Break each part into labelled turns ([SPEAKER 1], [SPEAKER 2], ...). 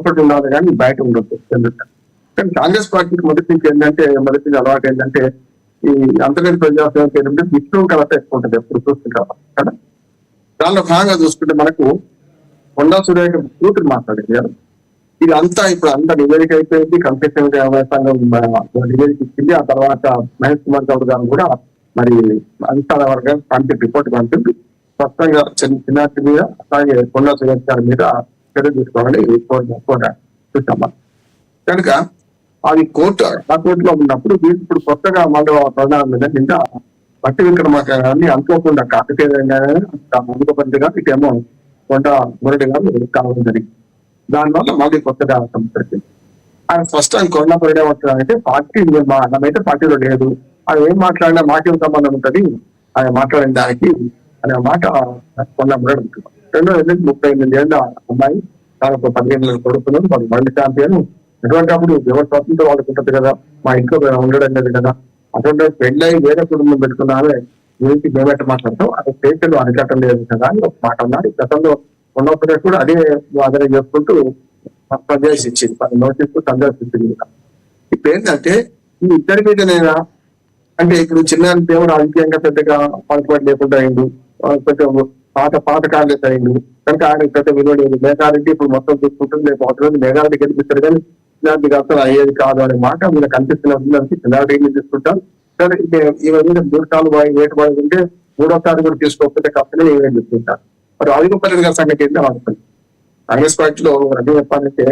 [SPEAKER 1] లోపల ఉండాలి కానీ బయట ఉండొద్దు. కానీ కాంగ్రెస్ పార్టీకి మొదటి నుంచి అలవాటు ఏంటంటే ఈ అంతర్గత ప్రజాస్వామ్యం ఏంటంటే విశృంఖలత ఎక్కువ ఉంటుంది ఎప్పుడు చూస్తుంటాం కదా. దానిలో భాగంగా చూసుకుంటే మనకు కొండా సురేఖ కూతురు మాట్లాడింది కదా, ఇది అంతా ఇప్పుడు అంత నివేదిక అయిపోయింది. కన్ఫెషన్ సంఘం నివేదిక ఇచ్చింది. ఆ తర్వాత మహేష్ కుమార్ గౌడ్ గారు కూడా మరి అధిష్టాన వర్గం పంపింది, రిపోర్ట్ పంపింది. స్పష్టంగా చిన్నాటి మీద అలాగే కొండా సురేఖ గారి మీద చర్య తీసుకోవాలని రిపోర్ట్ చూసాం. కనుక అది కోర్టు, ఆ కోర్టులో ఉన్నప్పుడు ఇప్పుడు కొత్తగా మళ్ళీ ప్రధాన మీద నిన్న భట్టి విక్రమార్క గారిని అనుకోకుండా కాకతీయంగా ఇటేమో కొండ మురళి గారు కావడం జరిగింది. దానివల్ల మళ్ళీ కొత్తగా సమస్య ఆయన ఫస్ట్ ఆయన కొండ మురళి ఏమంటారంటే పార్టీ మనమైతే పార్టీలో లేదు, ఆయన ఏం మాట్లాడినా మాకేం సంబంధం ఉంటుంది ఆయన మాట్లాడిన దానికి అనే మాట కొండ మురళి ఉంటుంది. 38 ఏళ్ళ అమ్మాయి, దానికి 15 ఏళ్ళు కొడుకున్నాను, వాళ్ళు వరల్డ్ ఛాంపియన్. ఎటువంటి అప్పుడు ఎవరి స్వతంత్రం వాళ్ళకి ఉంటుంది కదా, మా ఇంట్లో ఉండడం లేదు కదా. అటువంటి పెళ్ళై వేరే కుటుంబం పెట్టుకున్నామే గురించి మేమేట మాట్లాడతాం, అది స్టేట్లో అరికట్టం లేదు కదా అని ఒక మాట అన్నారు. గతంలో ఉన్నప్పుడు కూడా అదే ఆదరణ చేసుకుంటూ సందేశం ఇచ్చింది, నోటీస్ సందేశం ఇచ్చింది. ఇప్పుడు ఏంటంటే ఈ ఇద్దరి మీదనేనా అంటే ఇప్పుడు చిన్న దేవుడు రాజకీయంగా పెద్దగా పాల్పడి లేకుండా అయింది, కొంచెం పాత కాంగ్రెస్ అయింది కనుక ఆయన పెద్ద విలువ లేదు. మేఘారెడ్డి ఇప్పుడు మొత్తం చూసుకుంటుంది, రేపు అవసరం మేఘారెడ్డి గెలిపిస్తారు కానీ చిన్నారెడ్డి అసలు అయ్యేది కాదు అనే మాట మీరు కనిపిస్తున్నది. చిన్నారెడ్డి తీసుకుంటాం సరే, ఇవన్నీ 3 సార్లు వేటు పడుతుంటే 3వ కూడా తీసుకోకపోతే కప్పనే ఏమేమి తీసుకుంటారు. మరి రాజగోపాల్ గారి సంగతి ఏంటో ఆడుతుంది. కాంగ్రెస్ పార్టీలో రద్దు చెప్పాలంటే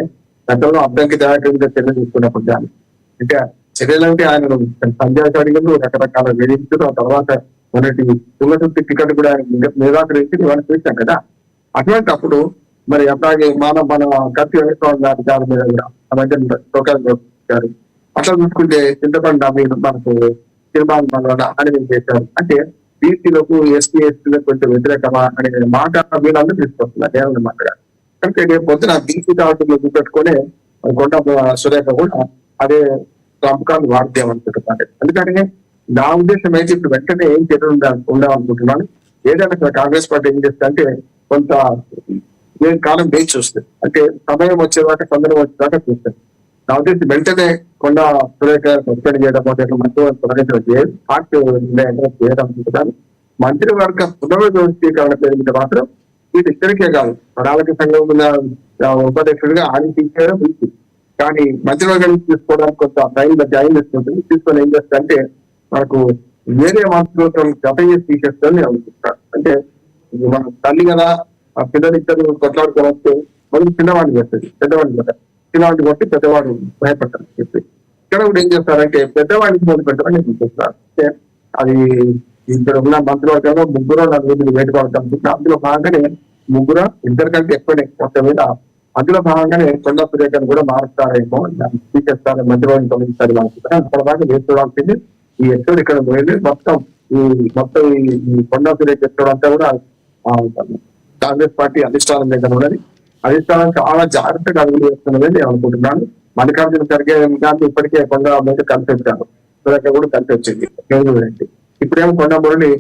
[SPEAKER 1] గతంలో అభ్యంకి దయాకర్ చర్యలు తీసుకున్నప్పుడు దాన్ని అంటే చర్యలంటే ఆయన సంజయ్ అడిగారు, రకరకాల వేధించారు. ఆ తర్వాత మొన్నటి తుంగతుర్తి టికెట్ కూడా ఆయన నిరాకరించి ఇవన్నీ చూసాం కదా. అటువంటి అప్పుడు మరి అట్లాగే మన కత్తి వెంకటరావు గారి మీద కూడా ఆ మధ్య గారు అట్లా చూసుకుంటే చింతపండు మీరు మనకు తీర్మానం అని చేశారు. అంటే బీసీలకు ఎస్టీలకు కొంచెం వ్యతిరేకమా అనే మాట వీళ్ళందరూ తీసుకొస్తున్నారు దేవుని మాట్లాడారు. కనుక రేపు పొద్దున బీసీ టాపిక్లో చూపెట్టుకునే కొండ సురేఖ కూడా అదే ప్రాముఖ్యాన్ని వాడుతామనుకుంటున్నాను. ఎందుకంటే నా ఉద్దేశం అయితే ఇప్పుడు వెంటనే ఏం చర్యలు ఉండాలనుకుంటున్నాను. ఏదైనా కాంగ్రెస్ పార్టీ ఏం చేస్తా అంటే కొంత కాలం వేచి చూస్తుంది, అంటే సమయం వచ్చేదాకా సందర్భం వచ్చేదాకా చూస్తుంది. నా ఉద్దేశం వెంటనే కొండ సురేఖ సస్పెండ్ చేయడం మంత్రివర్గ పార్టీ చేయడం. మంత్రివర్గ పునర్వ్యవస్థీకరణ పేరు మీద మాత్రం వీటి ఇద్దరికే కాదు, ప్రణాళిక సంఘం ఉన్న ఉపాధ్యక్షుడిగా ఆయన తీసేయడం వీటి. కానీ మంత్రివర్గాన్ని తీసుకోవడానికి కొంత టైం తీసుకుంటుంది. తీసుకొని ఏం చేస్తారంటే మనకు వేరే మంత్రివర్గం జత చేసి తీసేస్తారని అనుకుంటారు. అంటే మన తల్లి కదా, ఆ పిల్లలిద్దరు కొట్లాడుకొని వస్తే మనం చిన్నవాడిని చేస్తుంది, పెద్దవాడిని కదా, చిన్నవాడిని కొట్టి పెద్దవాడు భయపడతారని చెప్పి ఇక్కడ కూడా ఏం చేస్తారంటే పెద్దవాడికి మొదలు పెట్టారని చూపిస్తారు. అంటే అది ఇక్కడ ఉన్న మంత్రివర్గంలో 3-4 వేటు పడతాం. అందులో భాగంగానే 3 ఇద్దరికంటే ఎక్కువనే మొత్తం మీద అందులో భాగంగానే కొండ సురేఖను కూడా మారుస్తారేమో, తీసేస్తారు, మంత్రివర్గం తొలగిస్తారు అనుకుంటారు. అక్కడ దాకా వేసుకోవాల్సింది ఈ ఎక్కడ ఇక్కడ పోయింది. మొత్తం ఈ కొండ సురేఖ ఎక్కడ అంతా కూడా కాంగ్రెస్ పార్టీ అధిష్టానం దగ్గర ఉన్నది. అధిష్టానం చాలా జాగ్రత్తగా అడుగులు వేస్తున్నది నేను అనుకుంటున్నాను. మల్లికార్జున ఖర్గే గారు ఇప్పటికే కొండ మీద కలిసి వచ్చారు, సురేఖ కూడా కలిసి వచ్చింది. ఇప్పుడేమో కొండ మురళి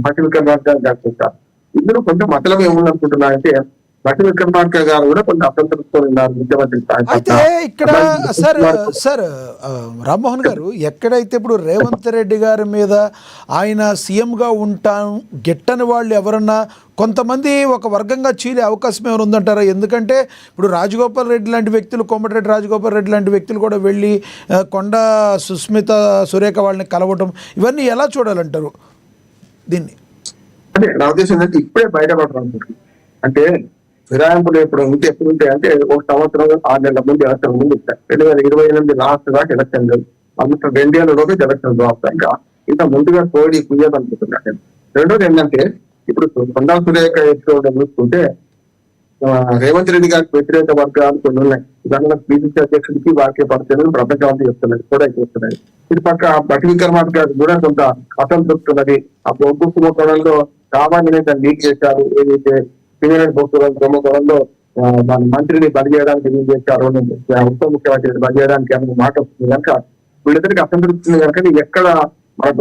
[SPEAKER 1] భట్టి విక్రమార్క గారు చూస్తారు. ఇందులో కొంచెం మతలం ఏముందనుకుంటున్నారంటే భట్టి విక్రమార్క గారు కూడా కొంచెం అసంతృప్తితో ఉన్నారు ముఖ్యమంత్రి.
[SPEAKER 2] అయితే ఇక్కడ సార్ రామ్మోహన్ గారు, ఎక్కడైతే ఇప్పుడు రేవంత్ రెడ్డి గారి మీద ఆయన సీఎంగా ఉంటాను గిట్టని వాళ్ళు ఎవరన్నా కొంతమంది ఒక వర్గంగా చీలే అవకాశం ఏమైనా ఉందంటారా? ఎందుకంటే ఇప్పుడు రాజగోపాల్ రెడ్డి లాంటి వ్యక్తులు, కోమటిరెడ్డి రాజగోపాల్ రెడ్డి లాంటి వ్యక్తులు కూడా వెళ్ళి కొండ సుస్మిత సురేఖ వాళ్ళని కలవటం, ఇవన్నీ ఎలా చూడాలంటారు దీన్ని?
[SPEAKER 1] అంటే నా ఉద్దేశం ఏంటంటే ఇప్పుడే బయటపడరు. అంటే ఫిరాయింపులు ఎప్పుడు ఉంటాయి అంటే 1 సంవత్సరం 6 నెలల ముందు ఎలక్షన్ ముందు ఇస్తారు. 2028 లాస్ట్ దాకా ఎలక్షన్ అందులో 2 ఏళ్ళ లోపే ఎలక్షన్ రాస్తాయి. ఇంకా ఇంత ముందుగా కోడి పుయ్యాలనుకుంటున్నాను. రెండోది ఏంటంటే ఇప్పుడు కొండా సురేఖ ఎత్తుకోవడం చూసుకుంటే రేవంత్ రెడ్డి గారికి వ్యతిరేక వర్గాలు కొన్ని ఉన్నాయి. దానిలో బీసీసీ అధ్యక్షుడికి వాక్య పరిచయం ప్రపంచాన్ని చేస్తున్నాయి కూడా చేస్తున్నాయి. ఇటు పక్క భట్టి విక్రమార్క గారికి కూడా కొంత అసంతృప్తి ఉన్నది. ఆ బొగ్గు కుంభకోణంలో సామాన్యులే దాన్ని లీక్ చేశారు. ఏదైతే సింగరేణి బొగ్గు కుంభకోణంలో మన మంత్రిని బలి చేయడానికి ఏం చేశారు, ఉప ముఖ్యమంత్రిని బలి చేయడానికి అనే మాట వస్తుంది కనుక వీళ్ళిద్దరికి అసంతృప్తి ఉంది కనుక ఎక్కడ మనకు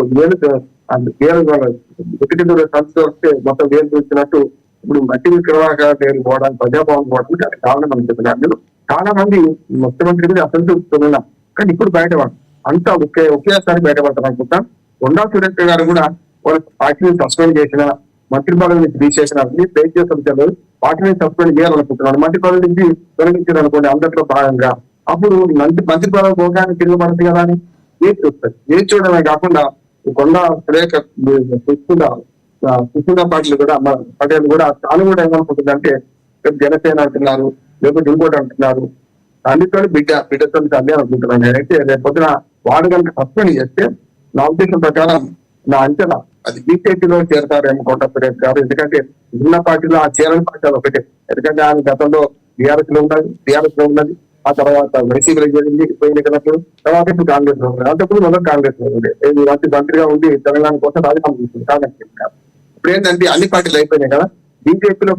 [SPEAKER 1] ఒకటి సంస్థ వస్తే మొత్తం వేలు చూసినట్టు ఇప్పుడు భట్టి విక్రమార్క గారు పోవడానికి ప్రజాభవన్ పోవడానికి కారణం అని చెప్పినారు. చాలా మంది ముఖ్యమంత్రి మీద అసంతృప్తితో ఉన్నారు. కానీ ఇప్పుడు బయటపడతారు, అంతా ఒకేసారి బయటపడతారు అనుకుంటా. కొండా సురేఖ గారు కూడా వాళ్ళ పార్టీని సస్పెండ్ చేసిన, మంత్రి పదవి నుంచి తీసేసిన, అన్ని ఫేస్ చేసిన పార్టీని సస్పెండ్ చేయాలనుకుంటున్నాడు. మంత్రి పదవి నుంచి తొలగించారు అనుకోండి అందరిలో భాగంగా, అప్పుడు మంత్రి పదవి పోగానే తిరగబడుతుంది కదా అని ఏది చూస్తారు. ఏది చూడడమే కాకుండా కొండా సురేఖ సుశీల పార్టీలు కూడా పటేల్ కూడా తాను కూడా ఏమనుకుంటుంది అంటే జనసేన అంటున్నారు, లేకపోతే ఇంకోటి అంటున్నారు, అందుతో బిడ్డతో అదే అనుకుంటున్నాను. నేనైతే రేపు పొద్దున వాడు కనుక సస్పెండ్ చేస్తే నా ఉద్దేశం ప్రకారం, నా అంచనా అది బీజేపీలో చేరతారేమో కొండ సురేష్ గారు. ఎందుకంటే ఉన్న పార్టీలో ఆ చేరని పార్టీ ఒకటే. ఎందుకంటే ఆయన గతంలో టీఆర్ఎస్ లో ఉన్నది, ఆ తర్వాత వైసీపీలో చేరింది ఎన్నికలప్పుడు, తర్వాత ఇప్పుడు కాంగ్రెస్ లో ఉన్నది. అంతకుముందు మొదటి కాంగ్రెస్ లో ఉండే మంత్రిగా ఉండి తెలంగాణ కోసం రాజీనామా చేసింది కాంగ్రెస్. ఇప్పుడు ఏంటంటే అన్ని పార్టీలు అయిపోయినాయి కదా, బీజేపీలో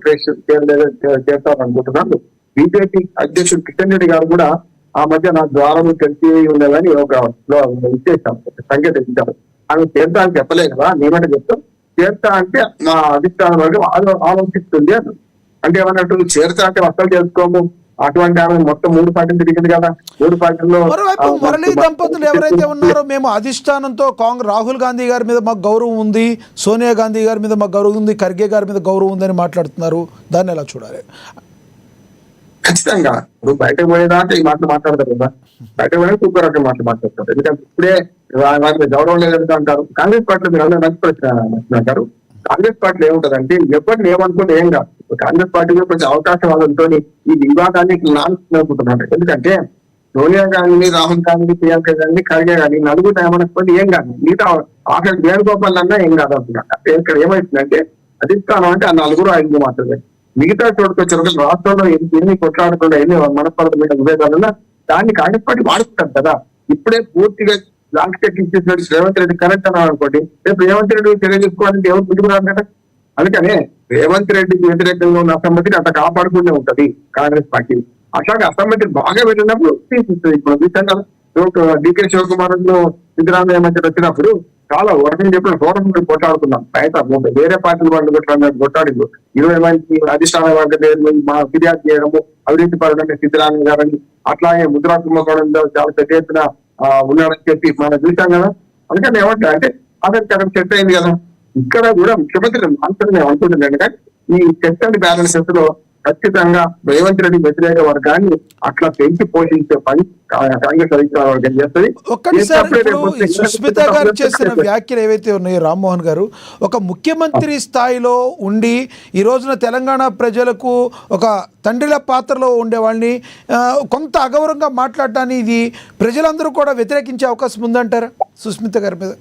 [SPEAKER 1] చేస్తారనుకుంటున్నాను. బీజేపీ అధ్యక్షుడు కిషన్ రెడ్డి గారు కూడా ఆ మధ్య నా ద్వారం తెలిసి ఉండేదని ఒక ఇచ్చేసాం, సంకేతం ఇచ్చారు. ఆమె చేస్తా అని చెప్పలేదు కదా, నేమంటే చెప్తాం చేస్తా అంటే నా అధిష్టానం వరకు ఆలోచిస్తుంది అని. అంటే ఏమన్నట్టు చేస్తా అంటే అసలు చేసుకోము, అటువంటి ఆమె మొత్తం 3 పార్టీలు తిరిగింది కదా, 3 పార్టీల్లో.
[SPEAKER 2] మరోవైపు మురళీ దంపతులు ఎవరైతే ఉన్నారో, మేము అధిష్టానంతో రాహుల్ గాంధీ గారి మీద మాకు గౌరవం ఉంది, సోనియా గాంధీ గారి మీద మాకు గౌరవం ఉంది, ఖర్గే గారి మీద గౌరవం ఉందని మాట్లాడుతున్నారు. దాన్ని ఎలా చూడాలి?
[SPEAKER 1] ఖచ్చితంగా ఇప్పుడు బయటకు పోయేదాకా ఈ మాటలు మాట్లాడతారు కదా, బయటకు పోయినా సూపర్ రకం మాటలు మాట్లాడతారు. ఎందుకంటే ఇప్పుడే వాటికి గౌరవం లేదంటే అంటారు. కాంగ్రెస్ పార్టీలో మీరు అందరూ మంచి ప్రశ్న అంటారు. కాంగ్రెస్ పార్టీలో ఏముంటదంటే ఎవరిని ఏమనుకుంటే ఏం కాదు. కాంగ్రెస్ పార్టీలో కొంచెం అవకాశవాదంతో ఈ వివాదాన్ని నానుకుంటున్నారు. ఎందుకంటే సోనియా గాంధీ, రాహుల్ గాంధీ, ప్రియాంక గాంధీ, ఖర్గే గాంధీ నలుగురు ఏమనుకోండి ఏం కాదు. మిగతా ఆఖరి వేణుగోపాల్ అన్నా ఏం కాదు అంటున్నారు. ఇక్కడ ఏమైతుందంటే అధిష్టానం అంటే ఆ 4-5 మాత్రమే. మిగతా చోటుకొచ్చారు రాష్ట్రంలో ఎన్ని కొట్లాడకుండా ఎన్ని మనస్పర్ధమైన విభేదాలున్నా దాన్ని కాంగ్రెస్ పార్టీ వాడుకుంటారు కదా. ఇప్పుడే పూర్తిగా లాంగ్ స్టెక్ ఇచ్చేసినట్టు రేవంత్ రెడ్డి కరెక్ట్ అన్నారు అనుకోండి, రేపు రేవంత్ రెడ్డి తెలియజేసుకోవాలంటే ఎవరు ముందుకు రాదు కదా. అందుకనే రేవంత్ రెడ్డికి వ్యతిరేకంగా ఉన్న అసమ్మతిని అట్లా కాపాడుకుంటూ ఉంటది కాంగ్రెస్ పార్టీ. అట్లాగే అసమ్మతిని బాగా వెళ్ళినప్పుడు తీసిస్తుంది. ఇప్పుడు డికే శివకుమార్ సిద్ధరామయ్య మధ్య వచ్చినప్పుడు చాలా వర్గం చెప్పిన ఫోరం కొట్టాడుతున్నాం. బయట వేరే పార్టీల వాళ్ళు కొట్టాడు 20 మంది అధిష్టాన వర్గం మా ఫిర్యాదు చేయడము, అవినీతి పడడం సిద్ధరామయ్య గారని, అట్లాగే ముద్రా కుంభకోణంలో చాలా పెద్ద ఎత్తున ఉన్నాడని చెప్పి మనం చూసాం కదా. అందుకని ఏమంటా అంటే అదే సెట్ అయింది కదా. ఇక్కడ కూడా ముఖ్యమంత్రి అంతా మేము అనుకుంటున్నాను. కానీ ఈ చెక్ అండ్ బ్యాలెన్సెస్ లో ఖచ్చితంగా రేవంత్ రెడ్డి వ్యతిరేక వర్గాన్ని అట్లా పెంచి పోషించే పని కాంగ్రెస్ అధికార వర్గం చేస్తుంది.
[SPEAKER 2] ఒక్కసారి ఇప్పుడు సుస్మిత గారు చేసిన వ్యాఖ్యలు ఏవైతే ఉన్నాయో, రామ్మోహన్ గారు ఒక ముఖ్యమంత్రి స్థాయిలో ఉండి ఈ రోజున తెలంగాణ ప్రజలకు ఒక తండ్రిల పాత్రలో ఉండే వాళ్ళని కొంత అగౌరవంగా మాట్లాడటాన్ని ఇది ప్రజలందరూ కూడా వ్యతిరేకించే అవకాశం ఉందంటారా సుస్మిత గారి మీద?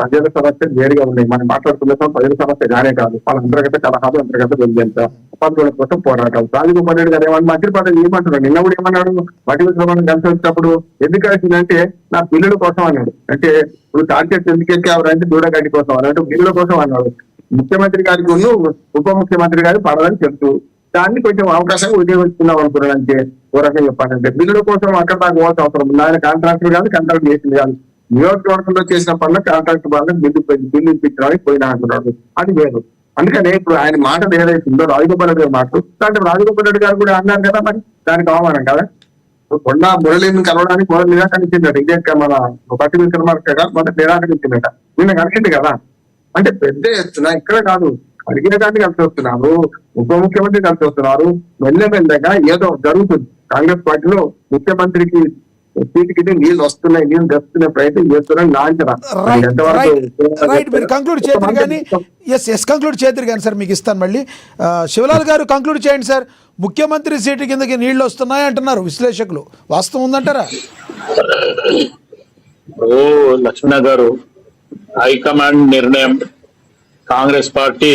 [SPEAKER 1] ప్రజల సమస్యలు వేరుగా ఉన్నాయి. మనం మాట్లాడుతున్న ప్రజల సమస్య గానే కాదు, వాళ్ళ అంతర్గత కలహాలు, అంతర్గత వెలిగేంత ఉపాధుల కోసం పోరాటం. రాజగోపాల్ రెడ్డి గారు ఏమన్నా మంత్రి పదవి ఏమంటున్నాడు, నిన్న కూడా ఏమన్నాడు, మట్టి విశ్రమణం కలిసి వచ్చినప్పుడు ఎందుకు కలిసిందంటే నా పిల్లల కోసం అన్నాడు. అంటే ఇప్పుడు టార్గెట్ ఎందుకు ఎక్కారంటే దూడగడ్డి కోసం అన్నట్టు పిల్లల కోసం అన్నాడు. ముఖ్యమంత్రి గారికి ఉప ముఖ్యమంత్రి గారు పడదని చెప్తూ దాన్ని కొంచెం అవకాశంగా ఉపయోగించుకున్నాం అనుకున్నాడు. అంటే ఓ రకంగా చెప్పాలంటే బిల్లుల కోసం అక్కడ దాకా పోవాల్సిన అవసరం ఉంది. ఆయన కాంట్రాక్టర్ కాదు, కాంట్రాక్ట్ చేసింది కాదు. నియోజకవర్గంలో చేసిన పనులు కాంట్రాక్ట్ వాళ్ళకి బిల్లు ఇప్పించడానికి పోయినా అంటున్నాడు. అది వేరు. అందుకనే ఇప్పుడు ఆయన మాట ఏదైతుందో రాజగోపాల్ రెడ్డి గారు మాట అంటే రాజగోపాల్ రెడ్డి గారు కూడా అన్నారు కదా, మరి దానికి అవమానం కదా. కొండా మురళిని కలవడానికి మొదటి నిరాకరించిందట. ఇదే మన పట్టి విక్రమార్క గారు మొదటి నిరాకరించిందట. నిన్న కలిసింది కదా. అంటే పెద్ద ఎత్తున ఇక్కడ కాదు, అడిగిన కానీ కలిసి వస్తున్నారు, ఉప ముఖ్యమంత్రి కలిసి వస్తున్నారు. మెల్లమెల్లగా ఏదో జరుగుతుంది కాంగ్రెస్ పార్టీలో. ముఖ్యమంత్రికి సీటుకి నీళ్లు వస్తున్నాయి, నీళ్లు తెస్తున్న ప్రయత్నం చేస్తున్నాయి లాంఛన.
[SPEAKER 2] మీరు కంక్లూడ్ చేద్దరు కానీ కంక్లూడ్ చేద్దరు కానీ సార్ మీకు ఇస్తాను మళ్ళీ. శివలాల్ గారు కంక్లూడ్ చేయండి సార్. ముఖ్యమంత్రి సీటు కిందకి నీళ్లు వస్తున్నాయి అంటున్నారు విశ్లేషకులు, వాస్తవం ఉందంటారా?
[SPEAKER 3] లక్ష్మణ గారు, హైకమాండ్ నిర్ణయం, కాంగ్రెస్ పార్టీ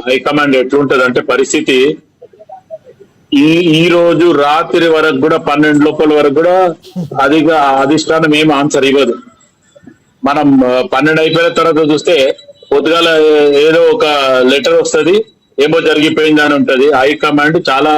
[SPEAKER 3] హైకమాండ్ ఎట్లుంటది అంటే పరిస్థితి ఈ రోజు రాత్రి వరకు కూడా 12 లోపల వరకు కూడా అధిష్టానం ఏం ఆన్సర్ ఇవ్వదు. మనం 12 అయిపోయిన తర్వాత చూస్తే పొద్దుగాల ఏదో ఒక లెటర్ వస్తుంది, ఏమో జరిగిపోయిందని ఉంటది. హైకమాండ్ చాలా